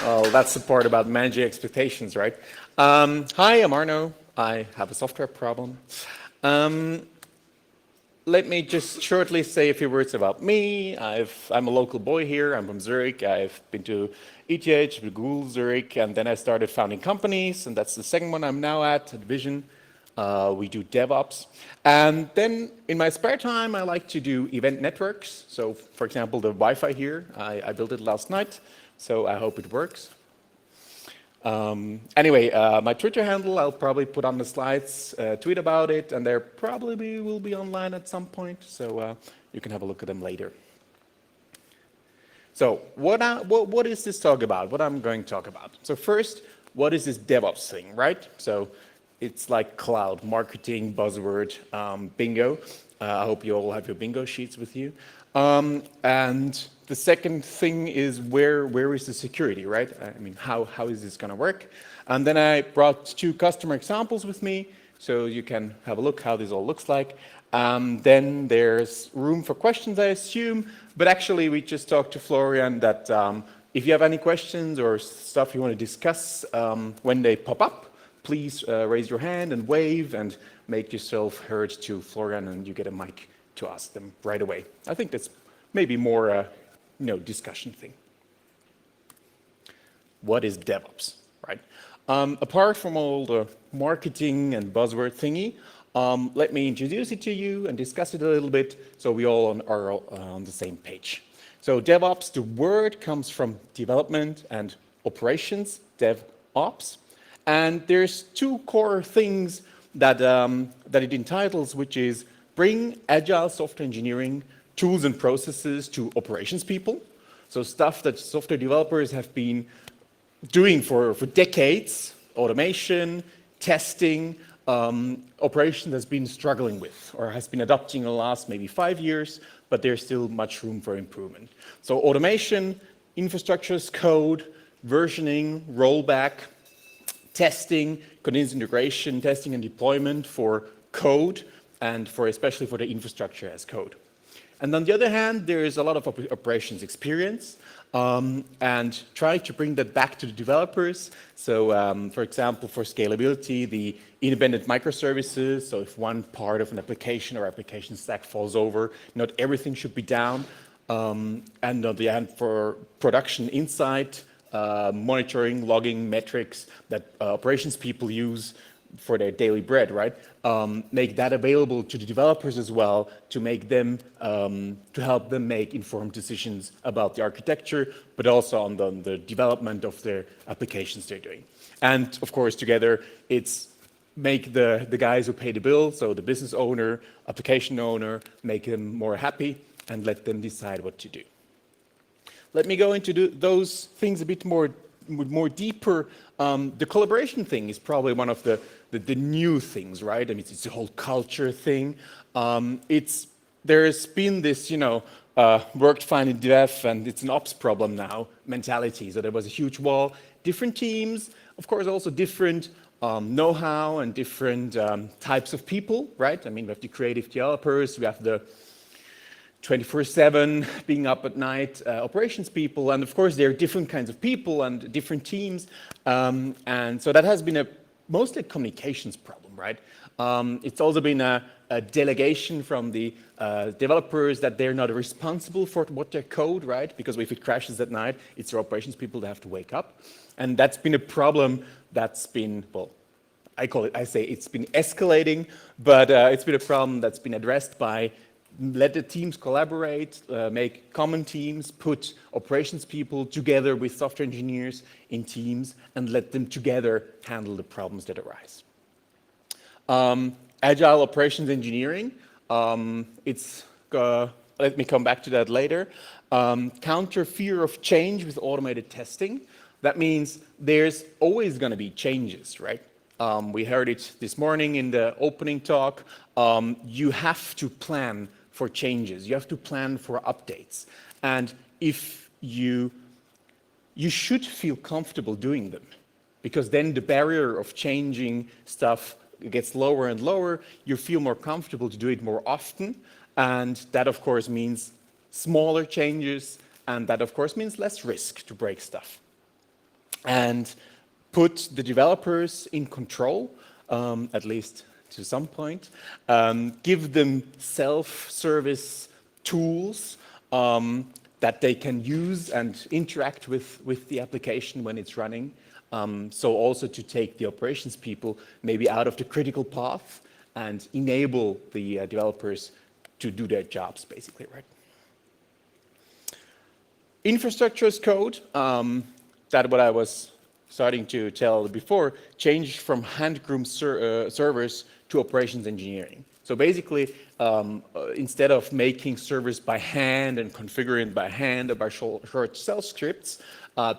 Well, that's the part about managing expectations, right? Hi, I'm Arno. I have a software problem. Um, Let me just shortly say a few words about me. I'm a local boy here. I'm from Zurich. I've been to ETH, Google Zurich, and then I started founding companies, and that's the second one I'm now at Vision. We do DevOps. And then in my spare time, I like to do event networks. So, for example, the Wi-Fi here, I built it last night, so I hope it works. Anyway, my Twitter handle, I'll probably put on the slides, tweet about it, and they probably will be online at some point, so you can have a look at them later. So what is this talk about? What I'm going to talk about? So first, what is this DevOps thing, right? So it's like cloud marketing, buzzword, bingo. I hope you all have your bingo sheets with you. And the second thing is where is the security, right? I mean, how is this going to work? And then I brought 2 customer examples with me, so you can have a look how this all looks like. Then there's room for questions, I assume, but actually we just talked to Florian that if you have any questions or stuff you want to discuss when they pop up, please raise your hand and wave and make yourself heard to Florian, and you get a mic to ask them right away. I think that's maybe more discussion thing. What is DevOps, right? Apart from all the marketing and buzzword thingy, let me introduce it to you and discuss it a little bit so we all are on the same page. So DevOps, the word comes from development and operations, DevOps, and there's 2 core things that it entitles, which is bring agile software engineering tools and processes to operations people. So stuff that software developers have been doing for decades, automation, testing, operations has been struggling with or has been adopting in the last maybe 5 years, but there's still much room for improvement. So automation, infrastructure as code, versioning, rollback, testing, continuous integration, testing and deployment for code, and especially for the infrastructure as code. And on the other hand, there is a lot of operations experience and try to bring that back to the developers. So for example, for scalability, the independent microservices, so if one part of an application or application stack falls over, not everything should be down. And on the other hand, for production insight, monitoring, logging, metrics that operations people use for their daily bread, right? Make that available to the developers as well to make them, to help them make informed decisions about the architecture, but also on the development of their applications they're doing. And of course, together, it's make the guys who pay the bill, so the business owner, application owner, make them more happy and let them decide what to do. Let me go into those things a bit more deeper. The collaboration thing is probably one of the new things, right? I mean, it's a whole culture thing. There's been this, worked fine in dev and it's an ops problem now mentality. So there was a huge wall, different teams, of course, also different know-how and different types of people, right? I mean, we have the creative developers, we have the 24/7 being up at night operations people, and of course there are different kinds of people and different teams, and so that has been mostly a communications problem, right? It's also been a delegation from the developers that they're not responsible for what they code, right? Because if it crashes at night, it's their operations people that have to wake up, and that's been a problem that's been, well, I say it's been escalating, but it's been a problem that's been addressed by let the teams collaborate, make common teams, put operations people together with software engineers in teams, and let them together handle the problems that arise. Agile operations engineering, let me come back to that later. Counter fear of change with automated testing. That means there's always going to be changes, right? We heard it this morning in the opening talk. You have to plan for changes. You have to plan for updates. And if you should feel comfortable doing them, because then the barrier of changing stuff gets lower and lower. You feel more comfortable to do it more often. And that, of course, means smaller changes. And that, of course, means less risk to break stuff. and put the developers in control, at least to some point, give them self-service tools that they can use and interact with the application when it's running. So also to take the operations people maybe out of the critical path and enable the developers to do their jobs, basically, right? Infrastructure as code, that what I was starting to tell before, changed from hand-groomed servers to operations engineering. So basically, instead of making servers by hand and configuring by hand or by short shell scripts,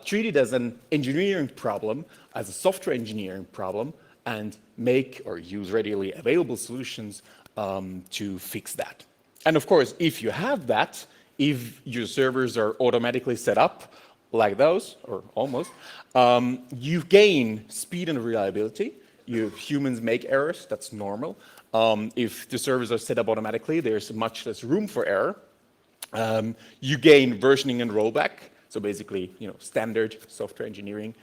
treat it as an engineering problem, as a software engineering problem, and make or use readily available solutions to fix that. And of course, if you have that, if your servers are automatically set up like those, or almost, you gain speed and reliability. Humans make errors, that's normal. If the servers are set up automatically, there's much less room for error. You gain versioning and rollback, so basically, standard software engineering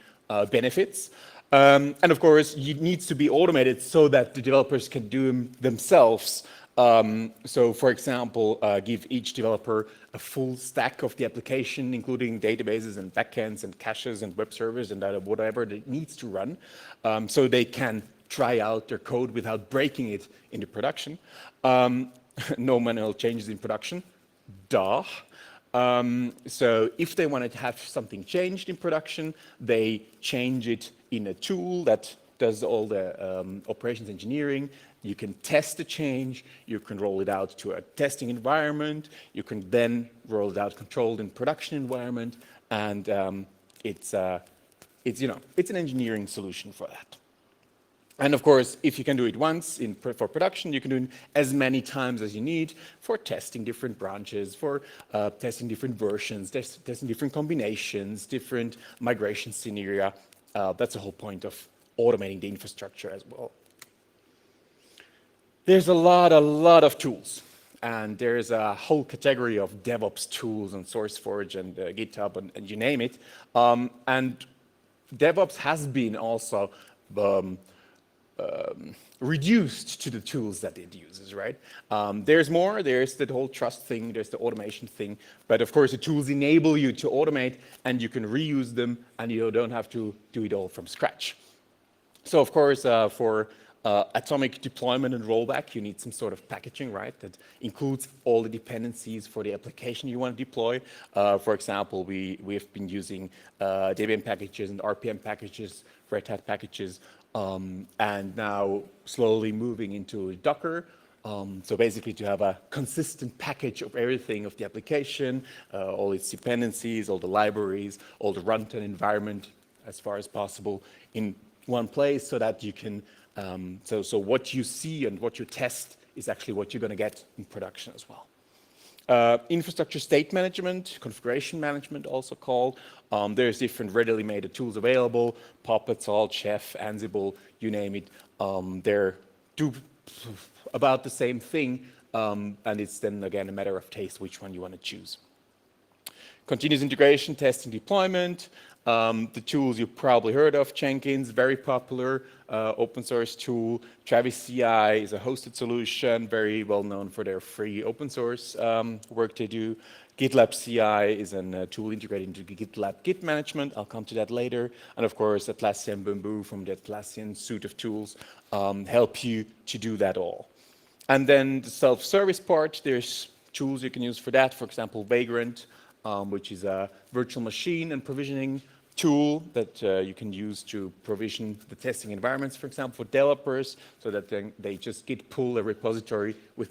benefits. And of course, it needs to be automated so that the developers can do them themselves. So for example, give each developer a full stack of the application, including databases and backends and caches and web servers and whatever it needs to run, so they can try out their code without breaking it into production. No manual changes in production, duh. So if they want to have something changed in production, they change it in a tool that does all the operations engineering. You can test the change, you can roll it out to a testing environment, you can then roll it out controlled in production environment, and it's an engineering solution for that. And of course, if you can do it once for production, you can do it as many times as you need for testing different branches, for testing different versions, testing different combinations, different migration scenario. That's the whole point of automating the infrastructure as well. There's a lot of tools, and there's a whole category of DevOps tools and SourceForge and GitHub and you name it. And DevOps has been also reduced to the tools that it uses, right? There's more, there's the whole trust thing, there's the automation thing, but of course the tools enable you to automate and you can reuse them and you don't have to do it all from scratch. So of course, for atomic deployment and rollback, you need some sort of packaging, right? That includes all the dependencies for the application you want to deploy. For example, we've been using Debian packages and RPM packages, Red Hat packages, and now slowly moving into Docker. So basically to have a consistent package of everything of the application, all its dependencies, all the libraries, all the runtime environment as far as possible in one place so that you can so what you see and what you test is actually what you're going to get in production as well. Infrastructure state management, configuration management also called. There's different readily made tools available, Puppet, Salt, Chef, Ansible, you name it. They're do about the same thing, and it's then again a matter of taste which one you want to choose. Continuous integration, testing, deployment. The tools you probably heard of, Jenkins, very popular open source tool. Travis CI is a hosted solution, very well known for their free open source work they do. GitLab CI is a tool integrated into GitLab Git management. I'll come to that later. And of course, Atlassian Bamboo from the Atlassian suite of tools help you to do that all. And then the self-service part, there's tools you can use for that. For example, Vagrant, which is a virtual machine and provisioning tool that you can use to provision the testing environments, for example, for developers, so that then they just git pull a repository with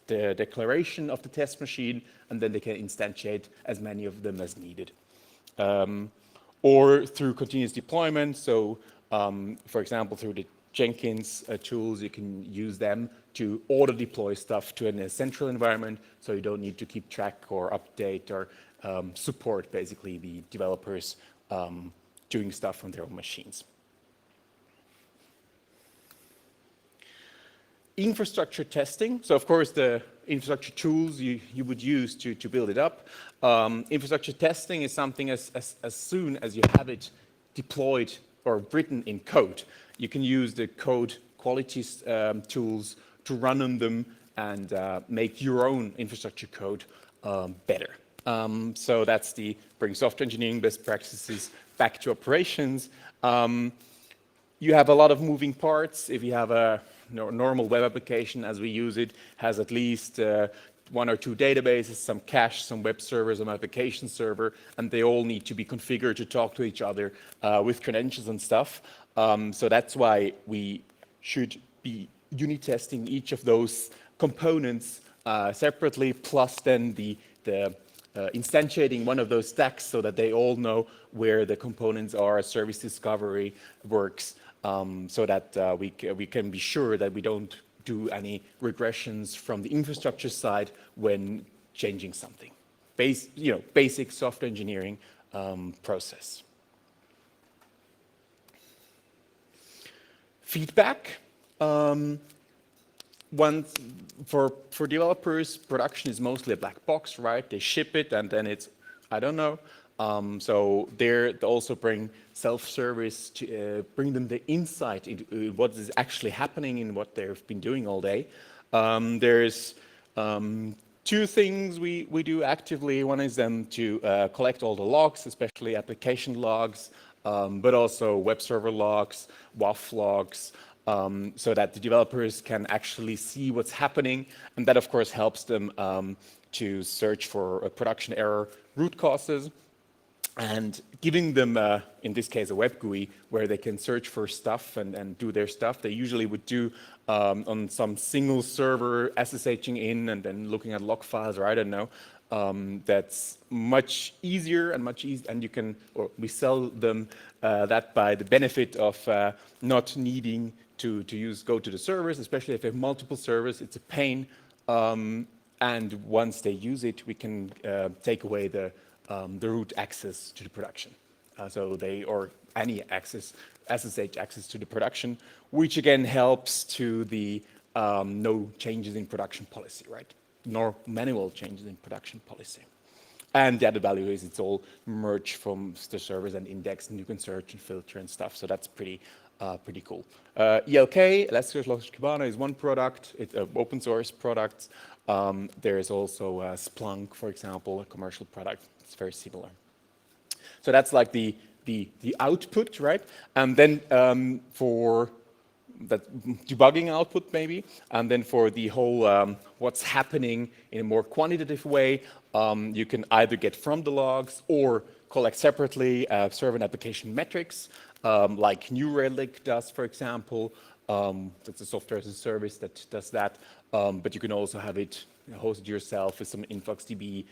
the declaration of the test machine, and then they can instantiate as many of them as needed. Or through continuous deployment, so for example, through the Jenkins tools, you can use them to auto-deploy stuff to a central environment, so you don't need to keep track or update or support, basically, the developers doing stuff on their own machines. Infrastructure testing. So of course the infrastructure tools you would use to build it up. Infrastructure testing is something as soon as you have it deployed or written in code. You can use the code quality tools to run on them and make your own infrastructure code better. So that's the bring software engineering best practices back to operations. You have a lot of moving parts. If you have a normal web application as we use it, has at least one or two databases, some cache, some web servers, some application server, and they all need to be configured to talk to each other with credentials and stuff. So that's why we should be unit testing each of those components separately, plus then the instantiating one of those stacks so that they all know where the components are, service discovery works, so that we can be sure that we don't do any regressions from the infrastructure side when changing something. Basic software engineering process. Feedback. For developers, production is mostly a black box, right? They ship it and then it's, I don't know. So they also bring self-service to bring them the insight into what is actually happening in what they've been doing all day. There's two things we do actively. One is them to collect all the logs, especially application logs, but also web server logs, WAF logs, so that the developers can actually see what's happening. And that, of course, helps them to search for a production error root causes, and giving them, in this case, a web GUI where they can search for stuff and do their stuff. They usually would do on some single server, SSHing in and then looking at log files, or I don't know. That's much easier and you can, or we sell them that by the benefit of not needing to go to the servers, especially if they have multiple servers. It's a pain, and once they use it, we can take away the root access to the production. Or any access, SSH access to the production, which again helps to the no changes in production policy, right? Nor manual changes in production policy. And the added value is it's all merged from the servers and indexed, and you can search and filter and stuff. So that's pretty cool. ELK, Elasticsearch Kibana, is one product. It's an open source product. There is also Splunk, for example, a commercial product. It's very similar. So that's like the output, right? And then for that debugging output maybe, and then for the whole what's happening in a more quantitative way, you can either get from the logs or collect separately server and application metrics, like New Relic does, for example. That's a software as a service that does that, but you can also have it hosted yourself with some InfluxDB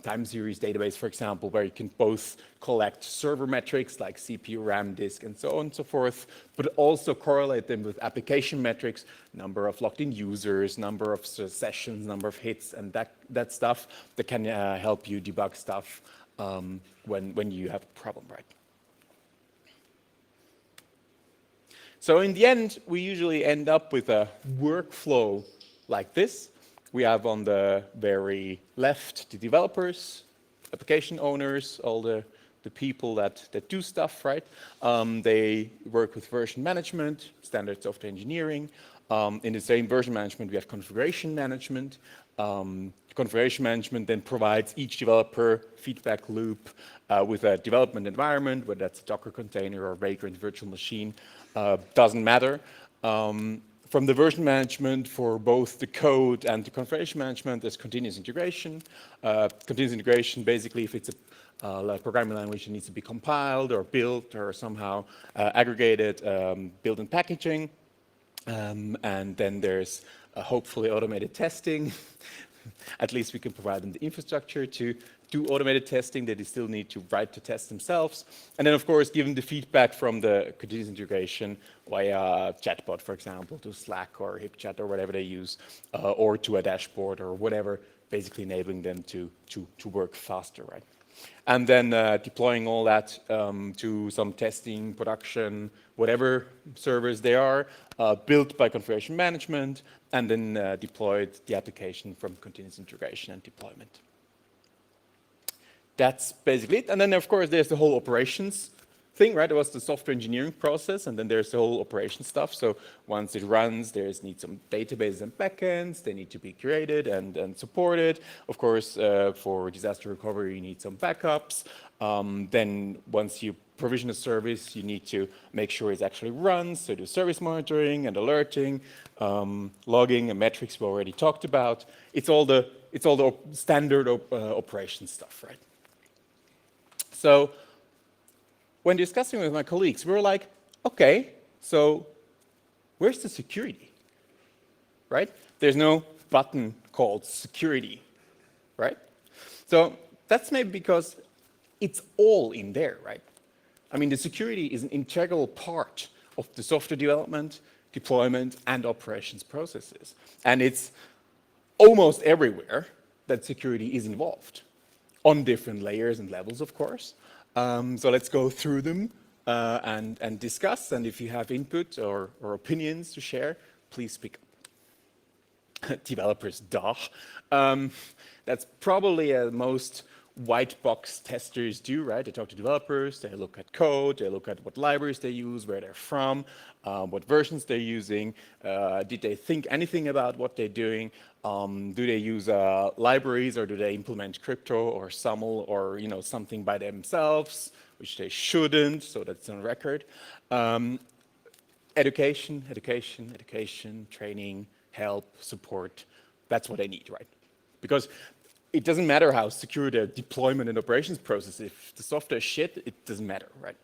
time series database, for example, where you can both collect server metrics like CPU, RAM, disk, and so on and so forth, but also correlate them with application metrics, number of logged in users, number of sessions, number of hits, and that stuff that can help you debug stuff when you have a problem, right? So in the end, we usually end up with a workflow like this. We have on the very left the developers, application owners, all the people that do stuff, right? They work with version management, standard software engineering. In the same version management, we have configuration management. Configuration management then provides each developer feedback loop with a development environment, whether that's a Docker container or Vagrant virtual machine, doesn't matter. From the version management for both the code and the configuration management, there's continuous integration. Continuous integration, basically, if it's a programming language that needs to be compiled or built or somehow aggregated, build and packaging. And then there's hopefully automated testing. At least we can provide them the infrastructure to do automated testing. They still need to write the test themselves. And then, of course, giving the feedback from the continuous integration via chatbot, for example, to Slack or HipChat or whatever they use, or to a dashboard or whatever, basically enabling them to work faster, right? And then deploying all that to some testing, production, whatever servers they are, built by configuration management, and then deployed the application from continuous integration and deployment. That's basically it. And then, of course, there's the whole operations thing, right? It was the software engineering process, and then there's the whole operation stuff. So once it runs, there's need some databases and backends. They need to be created and supported. Of course, for disaster recovery, you need some backups. Then once you provision a service, you need to make sure it actually runs. So do service monitoring and alerting, logging and metrics we already talked about. It's all the standard operation stuff, right? So when discussing with my colleagues, we were like, okay, so where's the security, right? There's no button called security, right? So that's maybe because it's all in there, right? I mean, the security is an integral part of the software development, deployment, and operations processes. And it's almost everywhere that security is involved, on different layers and levels, of course. So let's go through them and discuss. And if you have input or opinions to share, please speak up. Developers, duh. That's probably most white box testers do, right? They talk to developers, they look at code, they look at what libraries they use, where they're from, what versions they're using, did they think anything about what they're doing, do they use libraries or do they implement crypto or SAML or something by themselves, which they shouldn't, so that's on record. Education, training, help, support, that's what they need, right? Because it doesn't matter how secure the deployment and operations process. If the software is shit, it doesn't matter, right?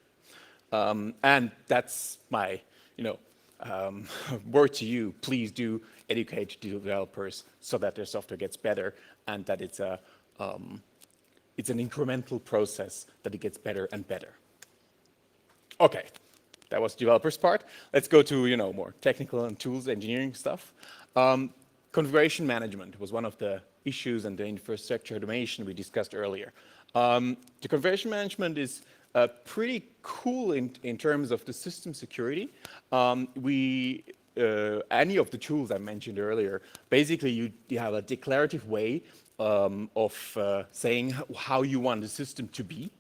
And that's my, word to you. Please do educate the developers so that their software gets better and that it's an incremental process that it gets better and better. Okay, that was developers part. Let's go to more technical and tools engineering stuff. Configuration management was one of the issues and the infrastructure automation we discussed earlier. The configuration management is pretty cool in terms of the system security. Any of the tools I mentioned earlier, basically you have a declarative way of saying how you want the system to be.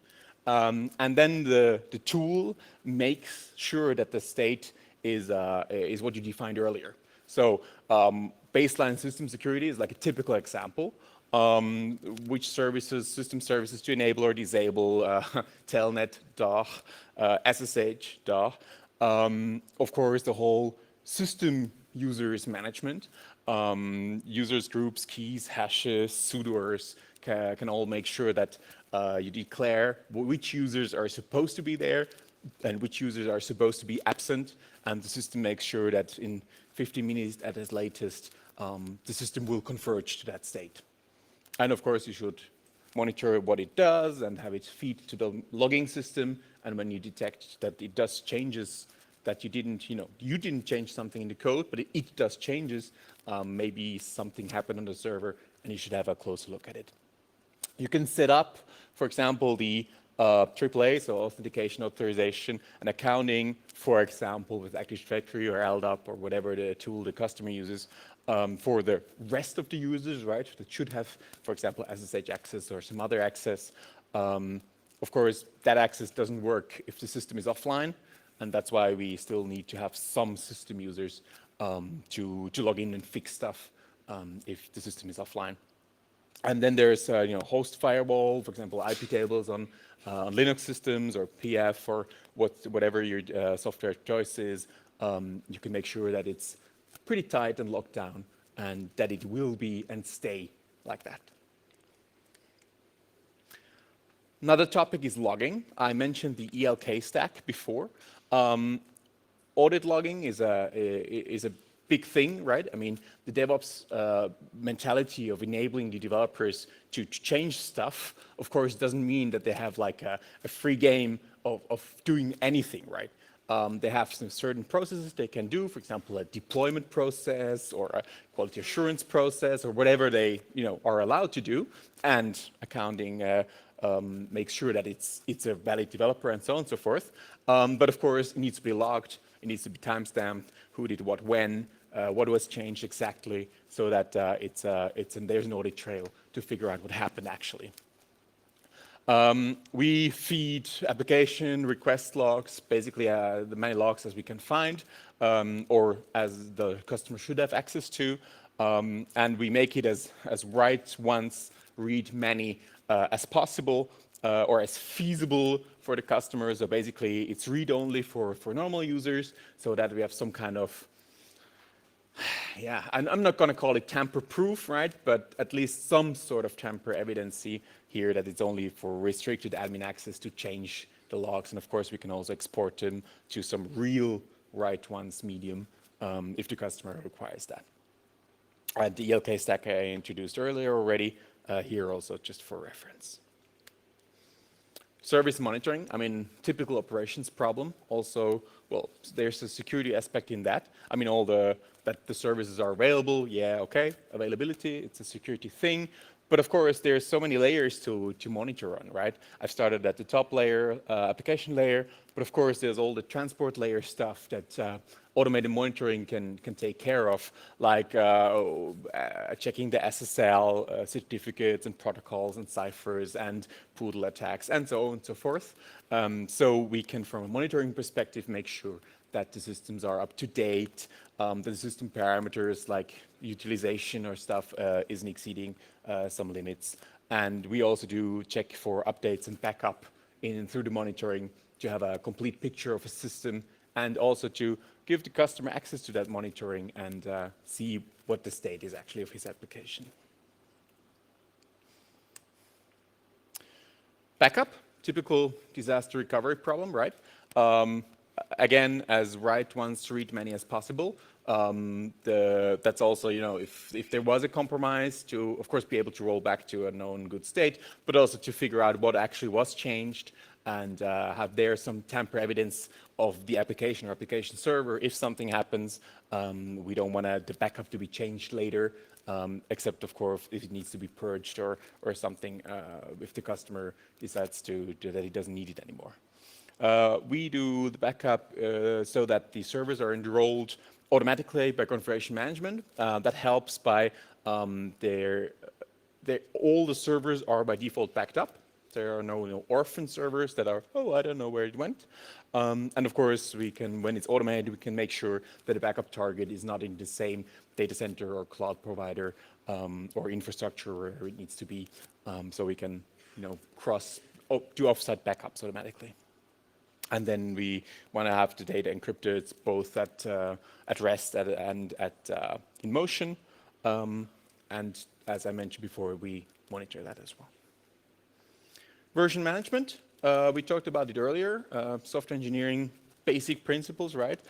And then the tool makes sure that the state is what you defined earlier. So baseline system security is like a typical example. Which services, system services to enable or disable, telnet, DAH, SSH, DAH. Of course, the whole system users management. Users, groups, keys, hashes, sudoers can all make sure that you declare which users are supposed to be there and which users are supposed to be absent, and the system makes sure that in 15 minutes at its latest, the system will converge to that state. And of course, you should monitor what it does and have it feed to the logging system. And when you detect that it does changes that you didn't change something in the code, but it does changes, maybe something happened on the server, and you should have a closer look at it. You can set up, for example, the AAA, so authentication, authorization, and accounting, for example, with Active Directory or LDAP or whatever the tool the customer uses, for the rest of the users, right, that should have, for example, SSH access or some other access. Of course, that access doesn't work if the system is offline, and that's why we still need to have some system users to log in and fix stuff if the system is offline. And then there's host firewall, for example, IP tables on Linux systems or PF or whatever your software choice is. You can make sure that it's pretty tight and locked down, and that it will be and stay like that. Another topic is logging. I mentioned the ELK stack before. Audit logging is a big thing, right? I mean, the DevOps mentality of enabling the developers to change stuff, of course, doesn't mean that they have like a free game of doing anything, right? They have some certain processes they can do, for example, a deployment process or a quality assurance process or whatever they are allowed to do, and accounting makes sure that it's a valid developer and so on and so forth. But of course, it needs to be logged, it needs to be timestamped, who did what when, what was changed exactly, so that there's an audit trail to figure out what happened actually. We feed application request logs, basically the many logs as we can find, or as the customer should have access to, and we make it as write once, read many as possible, or as feasible for the customer. So basically, it's read-only for normal users, so that we have some kind of, yeah, I'm not going to call it tamper-proof, right? But at least some sort of tamper evidency here that it's only for restricted admin access to change the logs. And of course, we can also export them to some real write-once medium if the customer requires that. The ELK stack I introduced earlier already, here also just for reference. Service monitoring, I mean, typical operations problem. Also, well, there's a security aspect in that. I mean, that the services are available, yeah, okay, availability, it's a security thing. But of course, there's so many layers to monitor on, right? I've started at the top layer, application layer, but of course, there's all the transport layer stuff that automated monitoring can take care of, like checking the SSL certificates and protocols and ciphers and poodle attacks and so on and so forth. So we can, from a monitoring perspective, make sure that the systems are up to date, the system parameters like utilization or stuff isn't exceeding some limits. And we also do check for updates and backup through the monitoring to have a complete picture of a system, and also to give the customer access to that monitoring and see what the state is actually of his application. Backup, typical disaster recovery problem, right? Again, as write once, read many as possible. That's also, you know, if there was a compromise, to, of course, be able to roll back to a known good state, but also to figure out what actually was changed and have there some tamper evidence of the application or application server. If something happens, we don't want the backup to be changed later, except, of course, if it needs to be purged or something, if the customer decides that he doesn't need it anymore. We do the backup so that the servers are enrolled automatically by configuration management. That helps by all the servers are by default backed up. There are no orphan servers that are, oh, I don't know where it went. And of course, we can, when it's automated, we can make sure that the backup target is not in the same data center or cloud provider or infrastructure where it needs to be. So we can, you know, do offsite backups automatically. And then we want to have the data encrypted both at rest and in motion. And as I mentioned before, we monitor that as well. Version management, we talked about it earlier. Software engineering basic principles, right?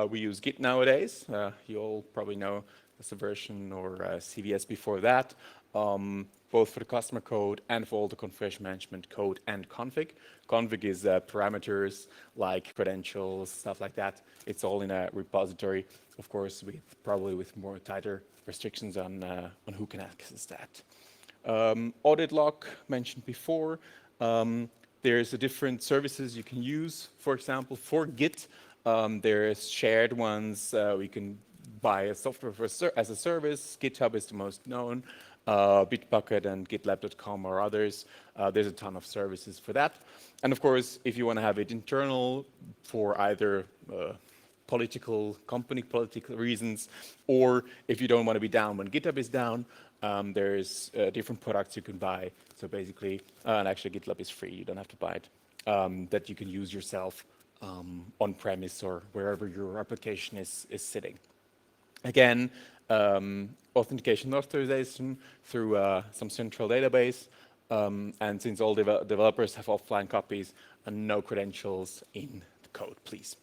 We use Git nowadays. You all probably know Subversion or CVS before that, both for the customer code and for all the configuration management code and config. Config is parameters like credentials, stuff like that. It's all in a repository, of course, probably with more tighter restrictions on who can access that. Audit log mentioned before. There's a different services you can use. For example, for Git, there's shared ones. We can buy a software as a service. GitHub is the most known. Bitbucket and GitLab.com or others. There's a ton of services for that. And of course, if you want to have it internal for either political reasons, or if you don't want to be down when GitHub is down, there's different products you can buy. So basically, and actually GitLab is free, you don't have to buy it, that you can use yourself on-premise or wherever your application is sitting. Again, authentication and authorization through some central database. And since all developers have offline copies, and no credentials in the code, please.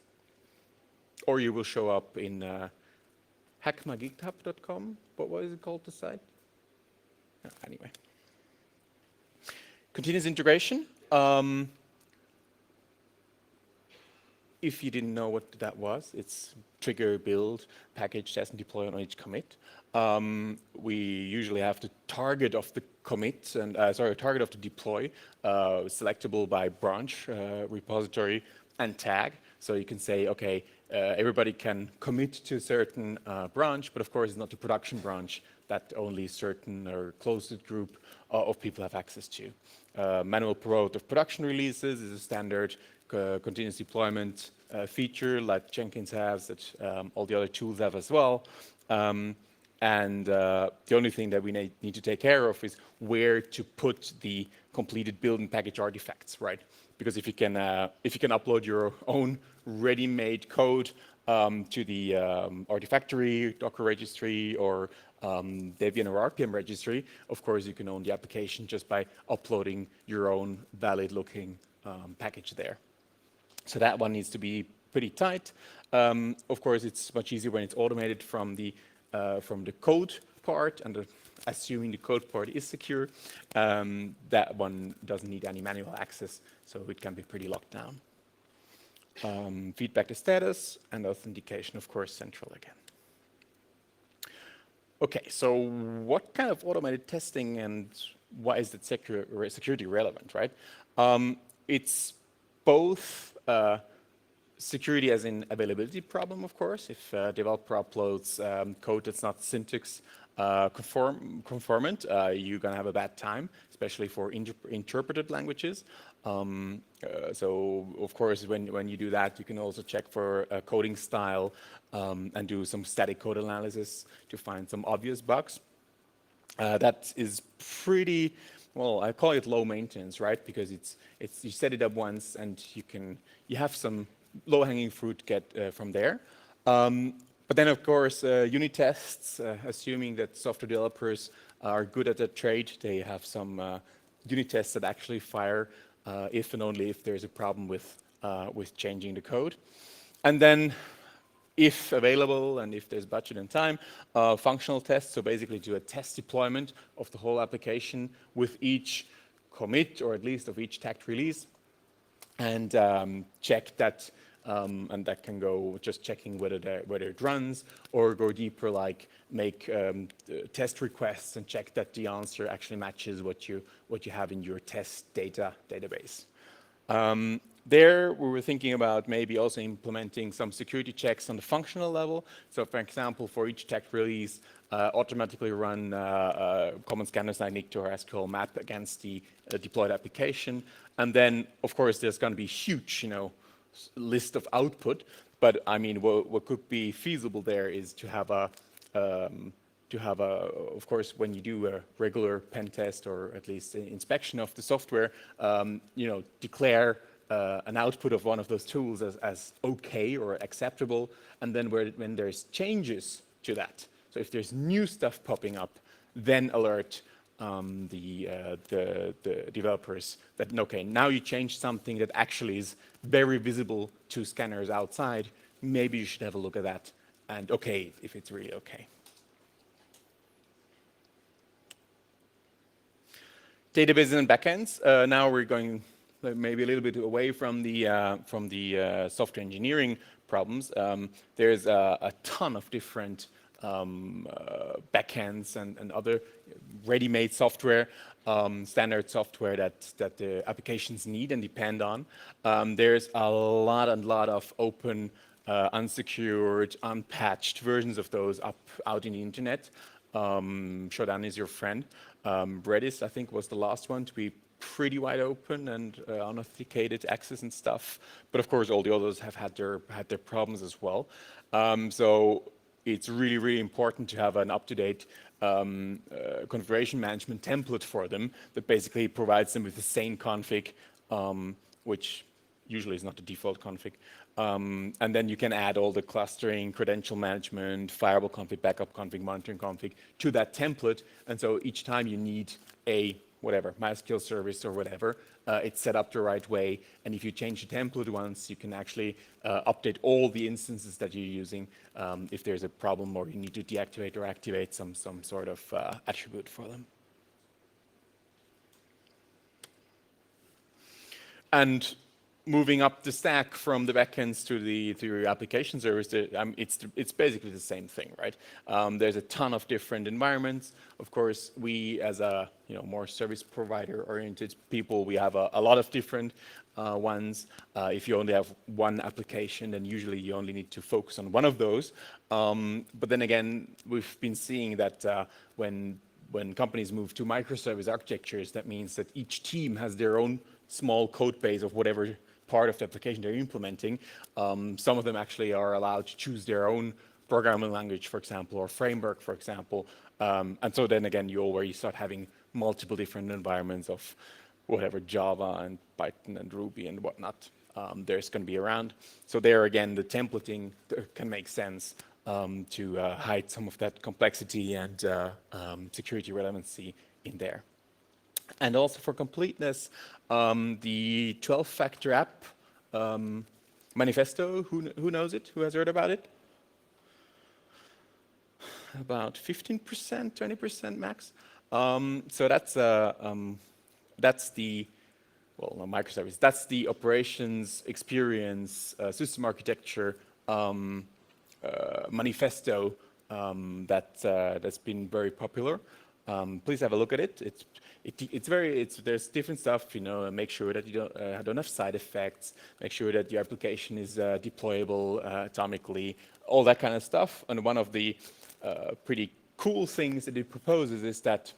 Or you will show up in hackmygithub.com. What was it called, the site? Anyway. Continuous integration. If you didn't know what that was, it's trigger, build, package, test, and deploy on each commit. We usually have the target of the commit and target of the deploy selectable by branch, repository, and tag. So you can say, okay, everybody can commit to a certain branch, but of course it's not the production branch that only certain or closed group of people have access to. Manual promote of production releases is a standard continuous deployment feature like Jenkins has, that all the other tools have as well. And the only thing that we need to take care of is where to put the completed build and package artifacts, right? Because if you can upload your own ready-made code to the Artifactory, Docker registry, or Debian or RPM registry, of course you can own the application just by uploading your own valid-looking package there. So that one needs to be pretty tight. Of course, it's much easier when it's automated from the code part, and assuming the code part is secure, that one doesn't need any manual access, so it can be pretty locked down. Feedback to status and authentication, of course, central again. Okay, so what kind of automated testing and why is that security relevant, right? It's both security as in availability problem, of course. If a developer uploads code that's not syntax conformant, you're going to have a bad time, especially for interpreted languages. So, of course, when you do that, you can also check for coding style and do some static code analysis to find some obvious bugs. That is pretty, well, I call it low maintenance, right? Because it's you set it up once and you have some low-hanging fruit get from there. But then, of course, unit tests, assuming that software developers are good at that trade, they have some unit tests that actually fire if and only if there's a problem with changing the code. And then, if available and if there's budget and time, functional tests, so basically do a test deployment of the whole application with each commit, or at least of each tagged release, and check that, and that can go just checking whether it runs, or go deeper, like make test requests and check that the answer actually matches what you have in your test database. There, we were thinking about maybe also implementing some security checks on the functional level. So, for example, for each tagged release, automatically run common scanners like Nikto or SQL map against the deployed application. And then, of course, there's going to be huge, list of output. But I mean, what could be feasible there is to have of course, when you do a regular pen test or at least inspection of the software, declare an output of one of those tools as okay or acceptable, and then when there's changes to that, so if there's new stuff popping up, then alert the developers that, okay, now you changed something that actually is very visible to scanners outside, maybe you should have a look at that, and okay, if it's really okay. Databases and backends. Now we're going maybe a little bit away from the software engineering problems. There's a ton of different backends and other ready-made software, standard software that the applications need and depend on. There's a lot of open, unsecured, unpatched versions of those out in the internet. Shodan is your friend. Redis, I think, was the last one to be pretty wide open and unauthenticated access and stuff. But of course, all the others have had their problems as well. So it's really, really important to have an up-to-date configuration management template for them that basically provides them with the same config, which usually is not the default config. And then you can add all the clustering, credential management, firewall config, backup config, monitoring config to that template. And so each time you need a whatever, MySQL service or whatever, it's set up the right way. And if you change the template once, you can actually update all the instances that you're using if there's a problem or you need to deactivate or activate some sort of attribute for them. And moving up the stack from the backends to your application service, it's basically the same thing, right? There's a ton of different environments. Of course, we as a more service provider oriented people, we have a lot of different ones. If you only have one application, then usually you only need to focus on one of those. But then again, we've been seeing that when companies move to microservice architectures, that means that each team has their own small code base of whatever part of the application they're implementing. Some of them actually are allowed to choose their own programming language, for example, or framework, for example. And so then again, you already start having multiple different environments of whatever Java and Python and Ruby and whatnot there's going to be around. So there again, the templating can make sense to hide some of that complexity and security relevancy in there. And also for completeness, the 12-factor app manifesto, who knows it? Who has heard about it? About 15%, 20% max. So that's the, well, no, microservice. That's the operations experience system architecture manifesto that's been very popular. Please have a look at it. There's different stuff, make sure that you don't have side effects, make sure that your application is deployable atomically, all that kind of stuff. And one of the pretty cool things that it proposes is that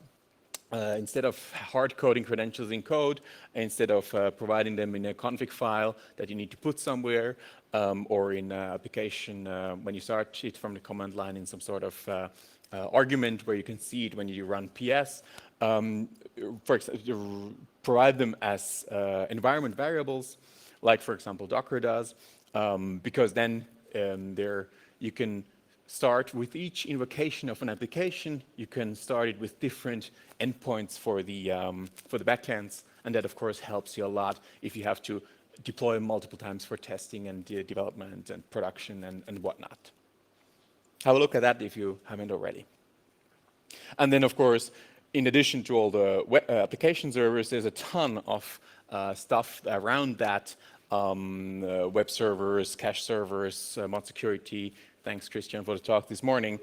instead of hard coding credentials in code, instead of providing them in a config file that you need to put somewhere, or in application when you start it from the command line in some sort of argument where you can see it when you run PS. For example, you provide them as environment variables, like for example Docker does, because then you can start with each invocation of an application. You can start it with different endpoints for the backends, and that of course helps you a lot if you have to deploy multiple times for testing and development and production and whatnot. Have a look at that if you haven't already. And then, of course, in addition to all the web application servers, there's a ton of stuff around that, web servers, cache servers, mod security. Thanks, Christian, for the talk this morning.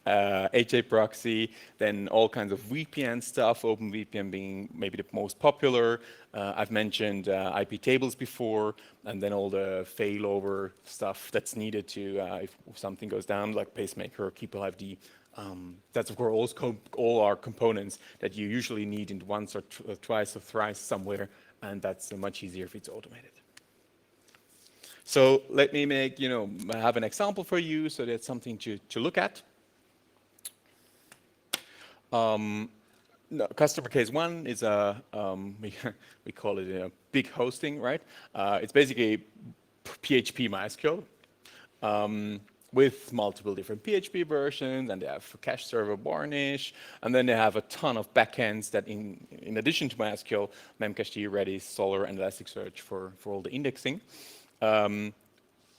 HA proxy, then all kinds of VPN stuff, OpenVPN being maybe the most popular. I've mentioned IP tables before, and then all the failover stuff that's needed to, if something goes down, like pacemaker or keep alive D. That's of course all our components that you usually need in once or twice or thrice somewhere, and that's much easier if it's automated. So let me have an example for you, so that's something to look at. No, customer case one is we call it a big hosting, right? It's basically PHP MySQL with multiple different PHP versions, and they have cache server Varnish, and then they have a ton of backends that in addition to MySQL, Memcached, Redis, Solr, and Elasticsearch for all the indexing. Then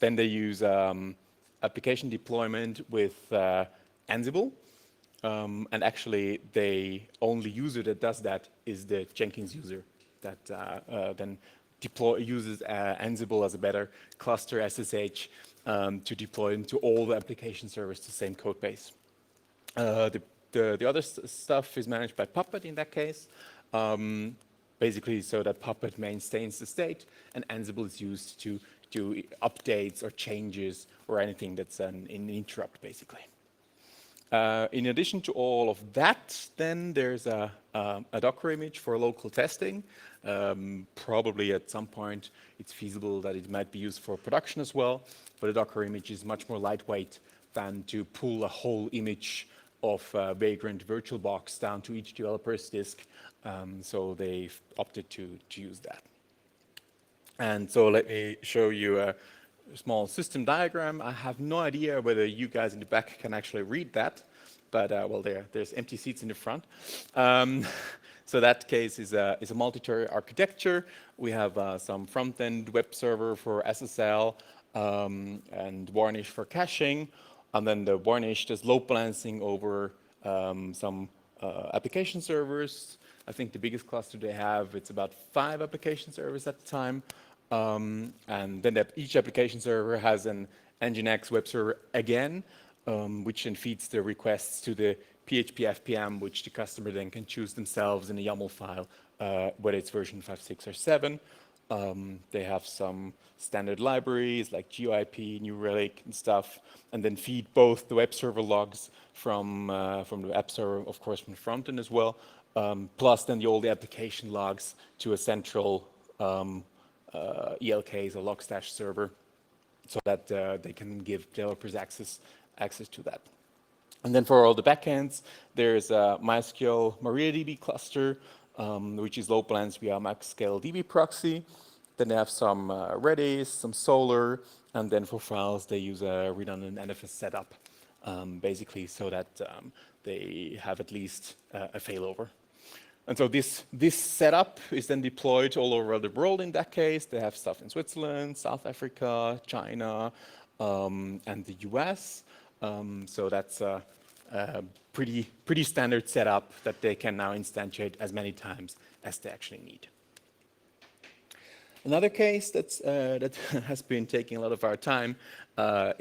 they use application deployment with Ansible. And actually, the only user that does that is the Jenkins user that then uses Ansible as a better cluster SSH to deploy into all the application servers the same code base. The other stuff is managed by Puppet in that case, basically so that Puppet maintains the state, and Ansible is used to do updates or changes or anything that's an interrupt, basically. In addition to all of that, then there's a Docker image for local testing. Probably at some point it's feasible that it might be used for production as well, but a Docker image is much more lightweight than to pull a whole image of Vagrant VirtualBox down to each developer's disk. So they've opted to use that. And so let me show you a small system diagram. I have no idea whether you guys in the back can actually read that, but well, there's empty seats in the front. So that case is a multi-tier architecture. We have some front-end web server for SSL and Varnish for caching, and then the Varnish does load balancing over some application servers. I think the biggest cluster they have, it's about 5 application servers at the time. And then each application server has an Nginx web server again, which then feeds the requests to the PHP FPM, which the customer then can choose themselves in a YAML file, whether it's version 5, 6, or 7. They have some standard libraries like GeoIP, New Relic, and stuff, and then feed both the web server logs from the app server, of course, from the front end as well, plus then all the application logs to a central ELKs or Logstash server, so that they can give developers access to that. And then for all the backends, there's a MySQL MariaDB cluster, which is load balanced via MySQL DB proxy. Then they have some Redis, some Solr, and then for files, they use a redundant NFS setup, basically, so that they have at least a failover. And so this setup is then deployed all over the world in that case. They have stuff in Switzerland, South Africa, China, and the US. So that's a pretty standard setup that they can now instantiate as many times as they actually need. Another case that has been taking a lot of our time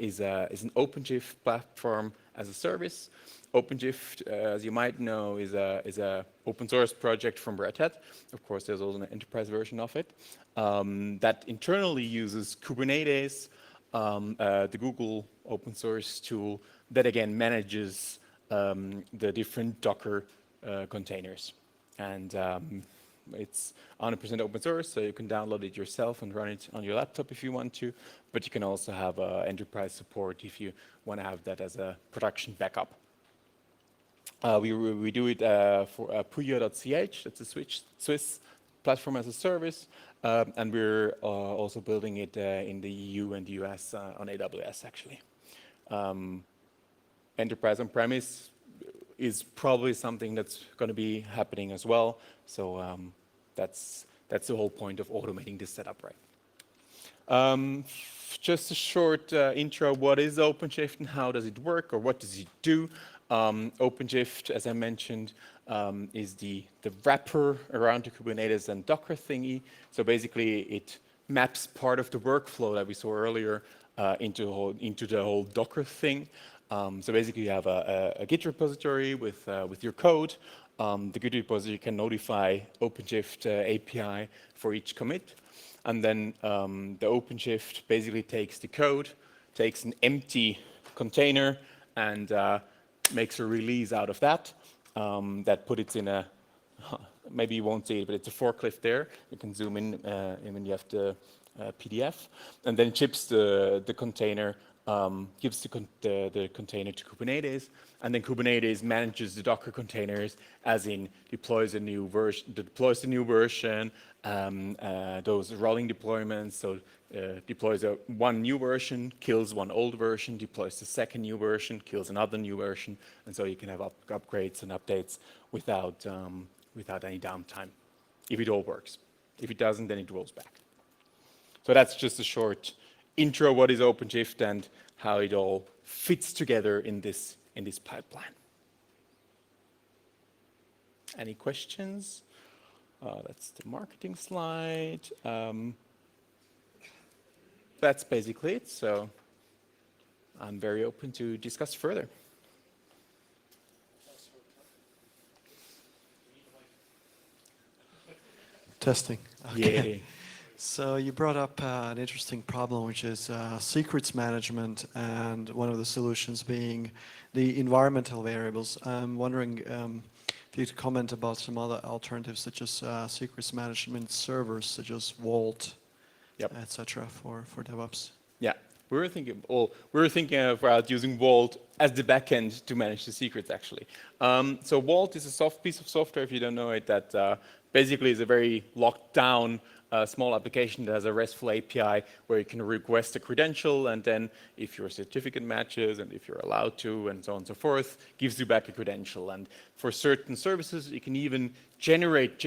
is an Openshift platform as a service. Openshift, as you might know, is a open source project from Red Hat. Of course, there's also an enterprise version of it that internally uses Kubernetes, the Google open source tool that again manages the different Docker containers. And it's 100% open source, so you can download it yourself and run it on your laptop if you want to, but you can also have enterprise support if you want to have that as a production backup. We do it for Puyo.ch, that's a Swiss platform as a service, and we're also building it in the EU and the US on AWS actually. Enterprise on-premise is probably something that's going to be happening as well, so that's the whole point of automating this setup, right? Just a short intro, what is Openshift and how does it work, or what does it do? Openshift, as I mentioned, is the wrapper around the Kubernetes and Docker thingy. So basically, it maps part of the workflow that we saw earlier into the whole Docker thing. So basically, you have a Git repository with your code. The Git repository can notify Openshift API for each commit. And then the Openshift basically takes the code, takes an empty container, and makes a release out of that. That put it in a, maybe you won't see it, but it's a forklift there. You can zoom in when you have the PDF. And then ships the container, gives the container to Kubernetes. And then Kubernetes manages the Docker containers, as in deploys the new version, those rolling deployments. So deploys one new version, kills one old version, deploys the second new version, kills another new version, and so you can have upgrades and updates without any downtime, if it all works. If it doesn't, then it rolls back. So that's just a short intro, what is Openshift and how it all fits together in this pipeline. Any questions? That's the marketing slide. That's basically it, so I'm very open to discuss further. Testing. Okay. Yeah. So you brought up an interesting problem, which is secrets management, and one of the solutions being the environmental variables. I'm wondering if you could comment about some other alternatives, such as secrets management servers, such as Vault, etc., for DevOps. Yeah, we were thinking about using Vault as the backend to manage the secrets, actually. So Vault is a soft piece of software, if you don't know it, that basically is a very locked down small application that has a RESTful API where you can request a credential, and then if your certificate matches and if you're allowed to and so on and so forth, gives you back a credential. And for certain services, you can even generate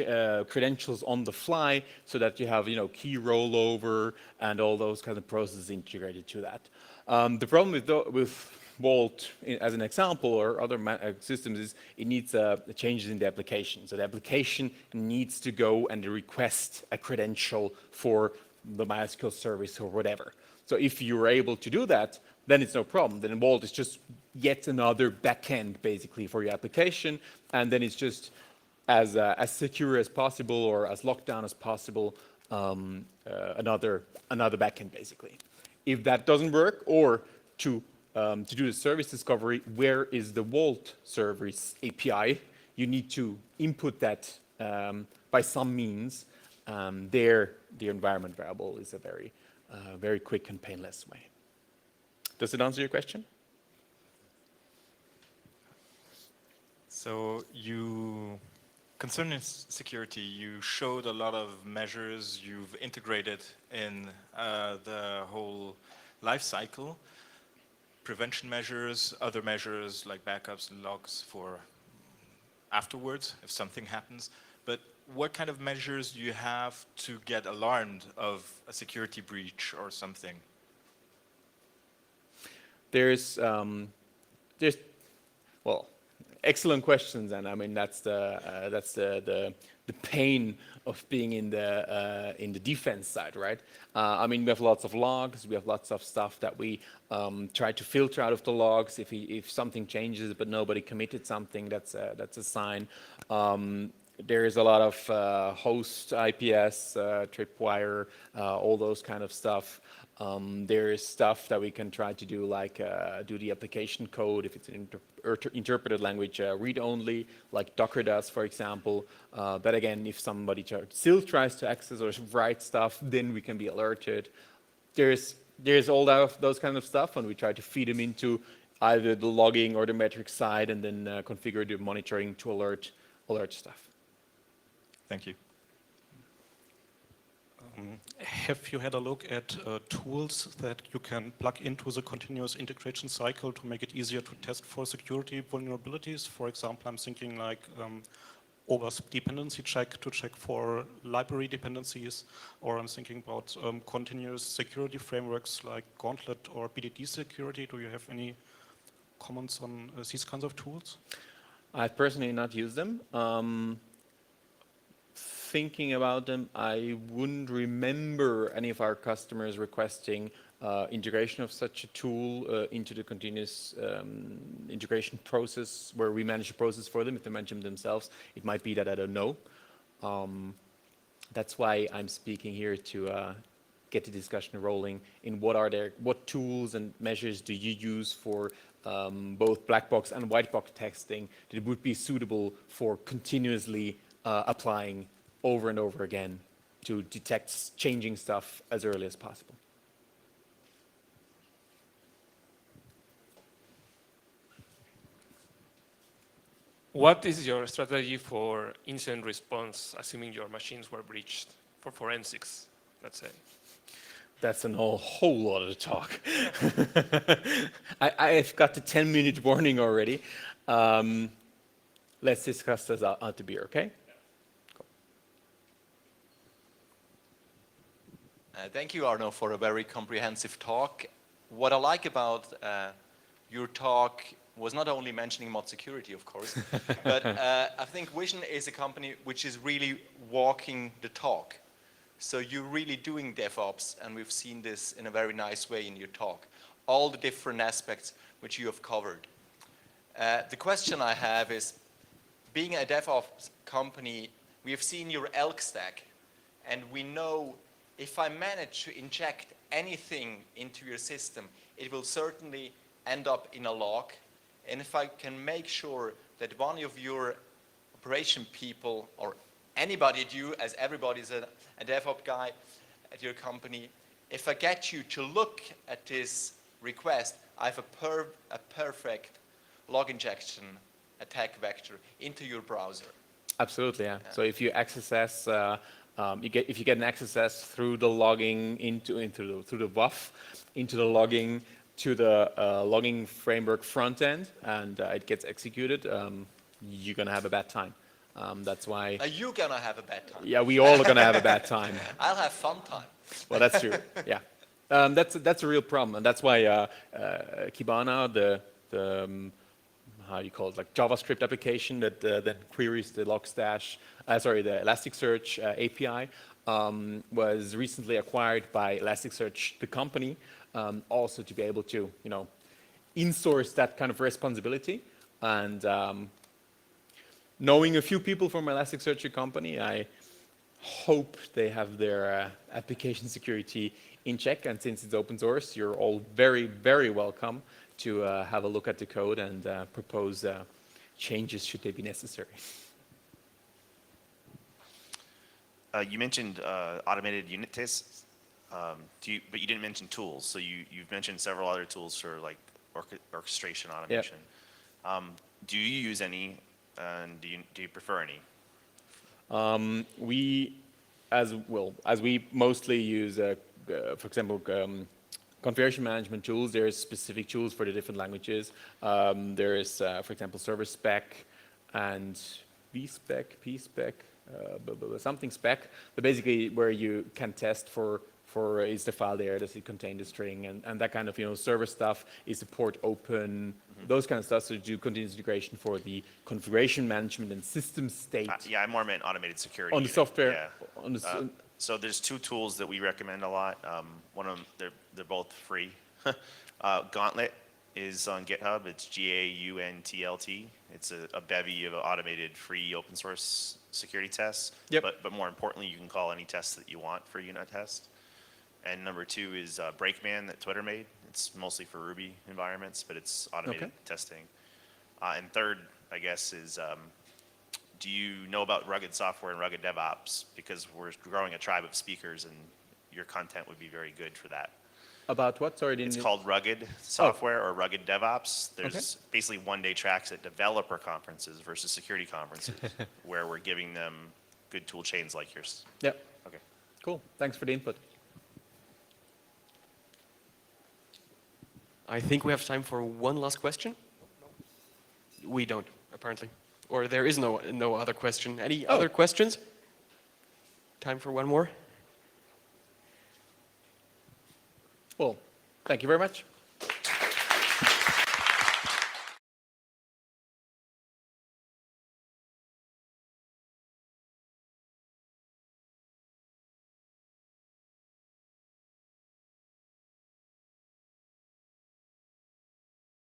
credentials on the fly so that you have key rollover and all those kind of processes integrated to that. The problem with Vault, as an example, or other systems, is it needs changes in the application. So the application needs to go and request a credential for the MySQL service or whatever. So if you're able to do that, then it's no problem. Then Vault is just yet another backend, basically, for your application, and then it's just as secure as possible or as locked down as possible, another backend, basically. If that doesn't work, or to do the service discovery, where is the Vault service API? You need to input that by some means. There, the environment variable is a very quick and painless way. Does it answer your question? So concerning security, you showed a lot of measures you've integrated in the whole life cycle. Prevention measures, other measures like backups and logs for afterwards if something happens. But what kind of measures do you have to get alarmed of a security breach or something? Well, excellent questions, and I mean that's the pain of being in the defense side, right? I mean, we have lots of logs, we have lots of stuff that we try to filter out of the logs. If something changes but nobody committed something, that's a sign. There is a lot of host IPS, tripwire, all those kind of stuff. There is stuff that we can try to do, like do the application code if it's an interpreted language read-only, like Docker does, for example. But again, if somebody still tries to access or write stuff, then we can be alerted. There's all those kind of stuff, and we try to feed them into either the logging or the metric side, and then configure the monitoring to alert stuff. Thank you. Have you had a look at tools that you can plug into the continuous integration cycle to make it easier to test for security vulnerabilities? For example, I'm thinking like OWASP dependency check to check for library dependencies, or I'm thinking about continuous security frameworks like Gauntlet or BDD security. Do you have any comments on these kinds of tools? I've personally not used them. Thinking about them, I wouldn't remember any of our customers requesting integration of such a tool into the continuous integration process, where we manage the process for them. If they manage them themselves, it might be that I don't know. That's why I'm speaking here, to get the discussion rolling in what tools and measures do you use for both black box and white box testing that would be suitable for continuously applying over and over again to detect changing stuff as early as possible. What is your strategy for incident response, assuming your machines were breached, for forensics, let's say? That's a whole lot of talk. I've got the 10-minute warning already. Let's discuss this out to beer, okay? Thank you, Aarno, for a very comprehensive talk. What I like about your talk was not only mentioning mod security, of course, but I think Vision is a company which is really walking the talk. So you're really doing DevOps, and we've seen this in a very nice way in your talk. All the different aspects which you have covered. The question I have is, being a DevOps company, we have seen your ELK stack, and we know if I manage to inject anything into your system, it will certainly end up in a log. And if I can make sure that one of your operation people, or anybody at you, as everybody's a DevOps guy at your company, if I get you to look at this request, I have a perfect log injection attack vector into your browser. Absolutely, yeah. So if you access if you get an access through the logging through the WAF, into the logging to the logging framework front end, and it gets executed, you're gonna have a bad time. That's why. Are you gonna have a bad time? Yeah, we all are gonna have a bad time. I'll have fun time. Well, that's true. Yeah. That's a real problem, and that's why Kibana, the how you call it, like JavaScript application that queries the the Elasticsearch API, was recently acquired by Elasticsearch, the company, also to be able to, in-source that kind of responsibility. And knowing a few people from Elasticsearch, the company, I hope they have their application security in check. And since it's open source, you're all very, very welcome to have a look at the code and propose changes should they be necessary. You mentioned automated unit tests, but you didn't mention tools. So you've mentioned several other tools for like orchestration automation. Yep. Do you use any, and do you prefer any? As we mostly use, for example, configuration management tools. There's specific tools for the different languages. There is, for example, server spec and vspec, pspec, something spec, but basically where you can test for is the file there, does it contain the string, and that kind of, server stuff, is the port open, those kind of stuff, so do continuous integration for the configuration management and system state. Yeah, I more meant automated security. On the software. Yeah. On the, so there's two tools that we recommend a lot. One of them, they're both free. Gauntlet is on GitHub. It's GAUNTLT. It's a bevy of automated free open source security tests. Yep. But more importantly, you can call any test that you want for unit test. And number two is Brakeman that Twitter made. It's mostly for Ruby environments, but it's automated testing. And third, I guess, is do you know about rugged software and rugged DevOps? Because we're growing a tribe of speakers, and your content would be very good for that. About what? Sorry, It's called rugged software or rugged DevOps. There's basically one-day tracks at developer conferences versus security conferences, where we're giving them good tool chains like yours. Yep. Okay. Cool. Thanks for the input. I think we have time for one last question. We don't, apparently. Or there is no other question. Any other questions? Time for one more? Well, thank you very much.